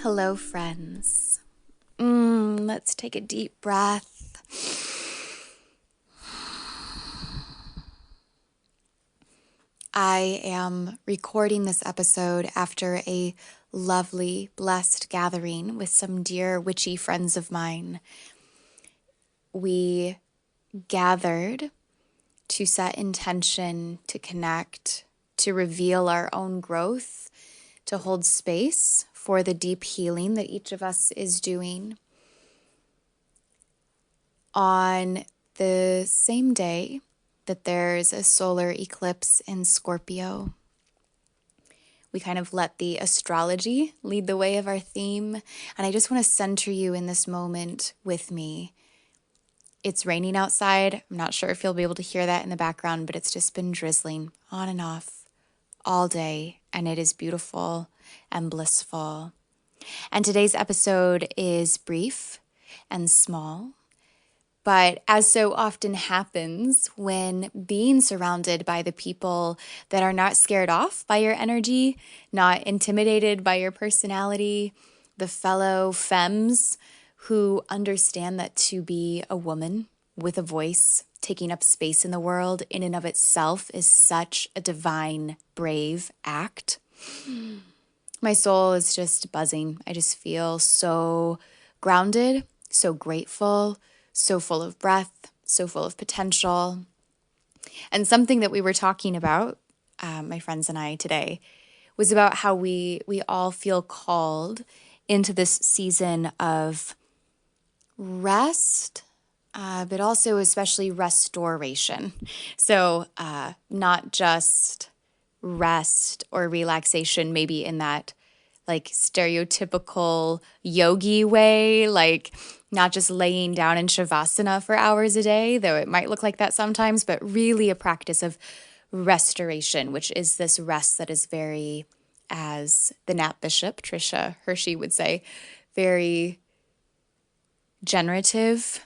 Hello, friends. Let's take a deep breath. I am recording this episode after a lovely, blessed gathering with some dear witchy friends of mine. We gathered to set intention, to connect, to reveal our own growth, to hold space for the deep healing that each of us is doing. On the same day that there's a solar eclipse in Scorpio, we kind of let the astrology lead the way of our theme. And I just want to center you in this moment with me. It's raining outside. I'm not sure if you'll be able to hear that in the background, but it's just been drizzling on and off all day. And it is beautiful and blissful. And today's episode is brief and small. But as so often happens when being surrounded by the people that are not scared off by your energy, not intimidated by your personality, the fellow femmes who understand that to be a woman with a voice, taking up space in the world in and of itself is such a divine, brave act. My soul is just buzzing. I just feel so grounded, so grateful, so full of breath, so full of potential. And something that we were talking about, my friends and I today, was about how we all feel called into this season of rest, but also especially restoration. So not just rest or relaxation, maybe in that like stereotypical yogi way, like not just laying down in shavasana for hours a day, though it might look like that sometimes, but really a practice of restoration, which is this rest that is very, as the Nat Bishop, Trisha Hershey would say, very generative,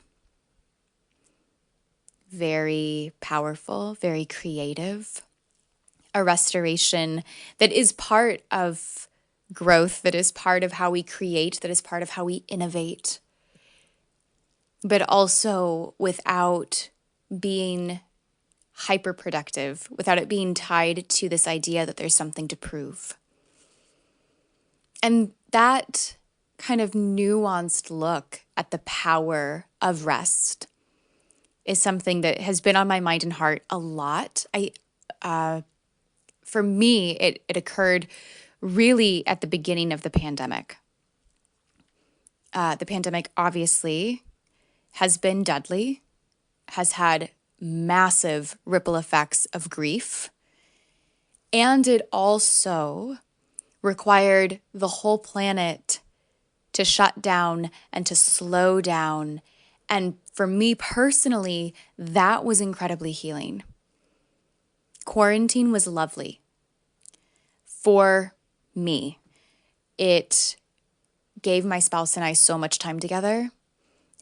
very powerful, very creative. A restoration that is part of growth, that is part of how we create, that is part of how we innovate, but also without being hyper-productive, without it being tied to this idea that there's something to prove. And that kind of nuanced look at the power of rest is something that has been on my mind and heart a lot. For me, it occurred really at the beginning of the pandemic. The pandemic obviously has been deadly, has had massive ripple effects of grief, and it also required the whole planet to shut down and to slow down. And for me personally, that was incredibly healing. Quarantine was lovely. For me, it gave my spouse and I so much time together.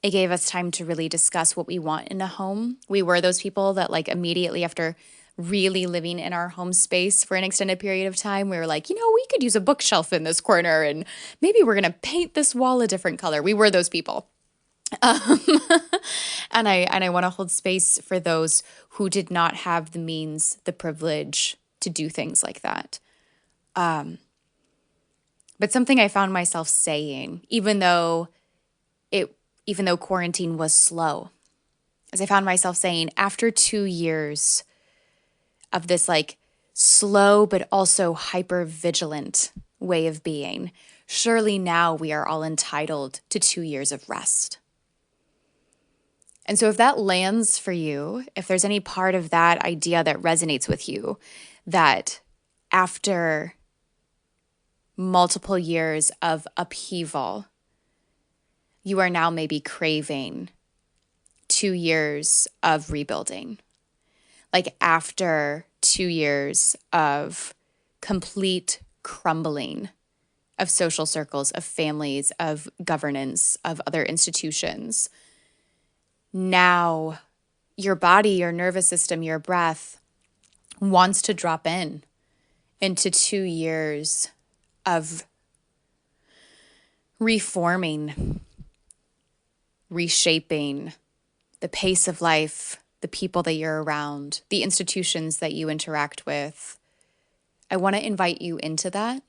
It gave us time to really discuss what we want in a home. We were those people that like immediately after really living in our home space for an extended period of time, we were like, we could use a bookshelf in this corner and maybe we're going to paint this wall a different color. We were those people. And I want to hold space for those who did not have the means, the privilege to do things like that. But something I found myself saying, even though quarantine was slow, as I found myself saying, after 2 years of this like slow but also hyper vigilant way of being, surely now we are all entitled to 2 years of rest. And so if that lands for you, if there's any part of that idea that resonates with you, that after multiple years of upheaval, you are now maybe craving 2 years of rebuilding. Like after 2 years of complete crumbling of social circles, of families, of governance, of other institutions, now your body, your nervous system, your breath wants to drop into 2 years of reforming, reshaping the pace of life, the people that you're around, the institutions that you interact with. I want to invite you into that.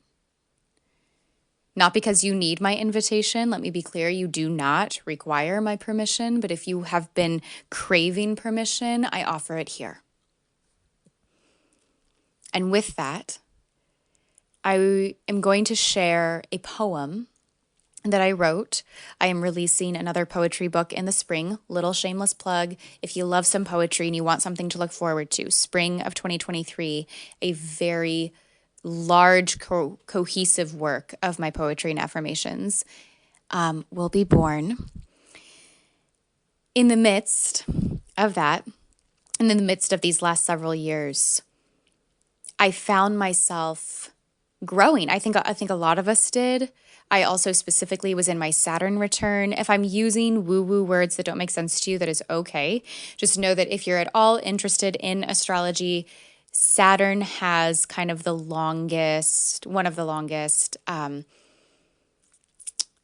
Not because you need my invitation. Let me be clear, you do not require my permission, but if you have been craving permission, I offer it here. And with that, I am going to share a poem that I wrote. I am releasing another poetry book in the spring. Little shameless plug. If you love some poetry and you want something to look forward to, spring of 2023, a very large cohesive work of my poetry and affirmations will be born. In the midst of that, and in the midst of these last several years, I found myself growing. I think a lot of us did. I also specifically was in my Saturn return. If I'm using woo-woo words that don't make sense to you, that is okay. Just know that if you're at all interested in astrology, Saturn has kind of one of the longest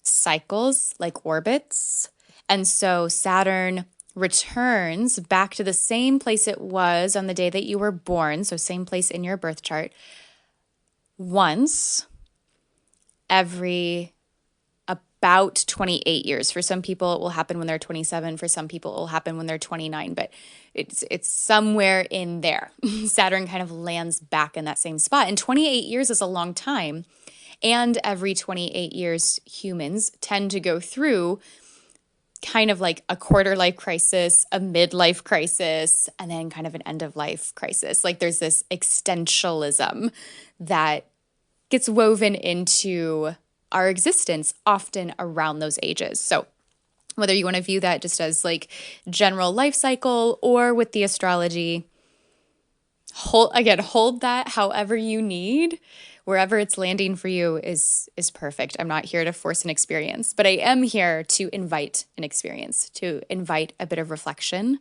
cycles, like orbits. And so Saturn returns back to the same place it was on the day that you were born, so same place in your birth chart, once every about 28 years. For some people, it will happen when they're 27. For some people, it will happen when they're 29. But it's somewhere in there. Saturn kind of lands back in that same spot. And 28 years is a long time. And every 28 years, humans tend to go through kind of like a quarter life crisis, a midlife crisis, and then kind of an end of life crisis. Like there's this existentialism that gets woven into our existence often around those ages. So whether you want to view that just as like general life cycle or with the astrology, hold that however you need. Wherever it's landing for you is perfect. I'm not here to force an experience, but I am here to invite an experience, to invite a bit of reflection,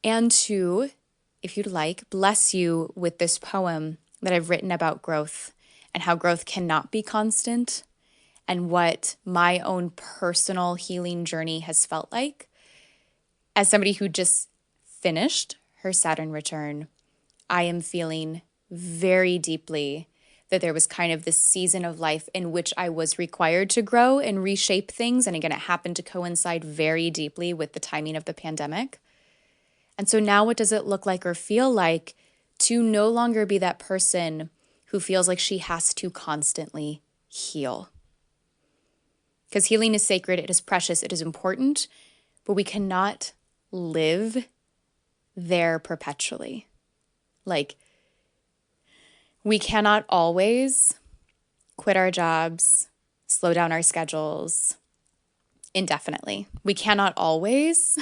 and to, if you'd like, bless you with this poem that I've written about growth and how growth cannot be constant and what my own personal healing journey has felt like. As somebody who just finished her Saturn return, I am feeling very deeply that there was kind of this season of life in which I was required to grow and reshape things. And again, it happened to coincide very deeply with the timing of the pandemic. And so now what does it look like or feel like to no longer be that person who feels like she has to constantly heal? Because healing is sacred, it is precious, it is important, but we cannot live there perpetually. Like, we cannot always quit our jobs, slow down our schedules indefinitely. We cannot always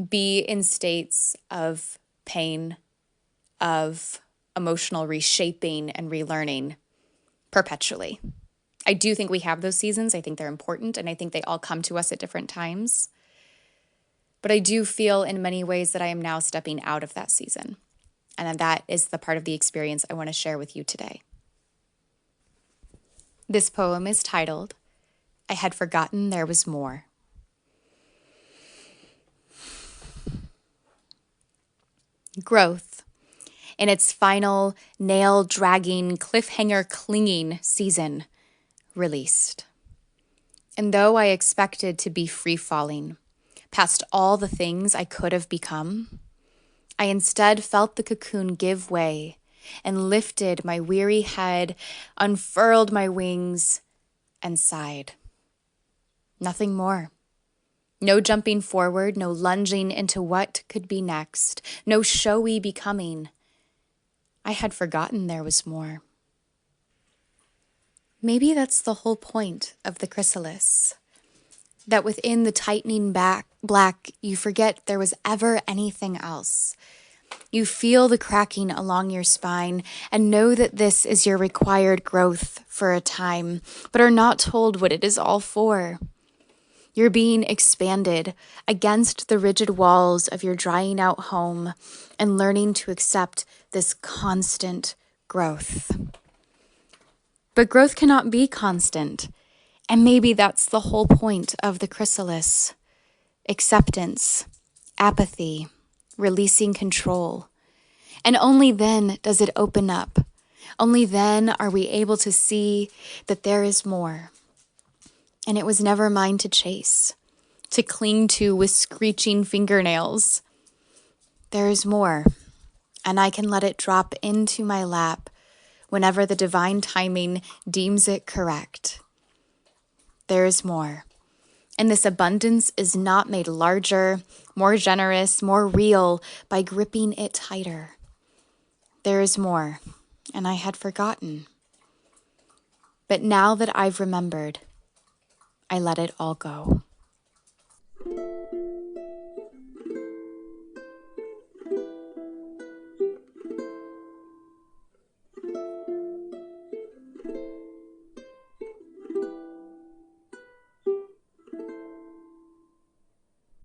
be in states of pain, of emotional reshaping and relearning perpetually. I do think we have those seasons. I think they're important, and I think they all come to us at different times. But I do feel in many ways that I am now stepping out of that season. And that is the part of the experience I want to share with you today. This poem is titled, I Had Forgotten There Was More. Growth, in its final nail-dragging, cliffhanger-clinging season, released. And though I expected to be free-falling, past all the things I could have become, I instead felt the cocoon give way and lifted my weary head, unfurled my wings, and sighed. Nothing more. No jumping forward, no lunging into what could be next, no showy becoming. I had forgotten there was more. Maybe that's the whole point of the chrysalis, that within the tightening black, you forget there was ever anything else. You feel the cracking along your spine and know that this is your required growth for a time, but are not told what it is all for. You're being expanded against the rigid walls of your drying out home and learning to accept this constant growth. But growth cannot be constant, And maybe that's the whole point of the chrysalis: acceptance, apathy, releasing control. And only then does it open up. Only then are we able to see that there is more. And it was never mine to chase, to cling to with screeching fingernails. There is more, and I can let it drop into my lap whenever the divine timing deems it correct. There is more. And this abundance is not made larger, more generous, more real by gripping it tighter. There is more, and I had forgotten. But now that I've remembered, I let it all go.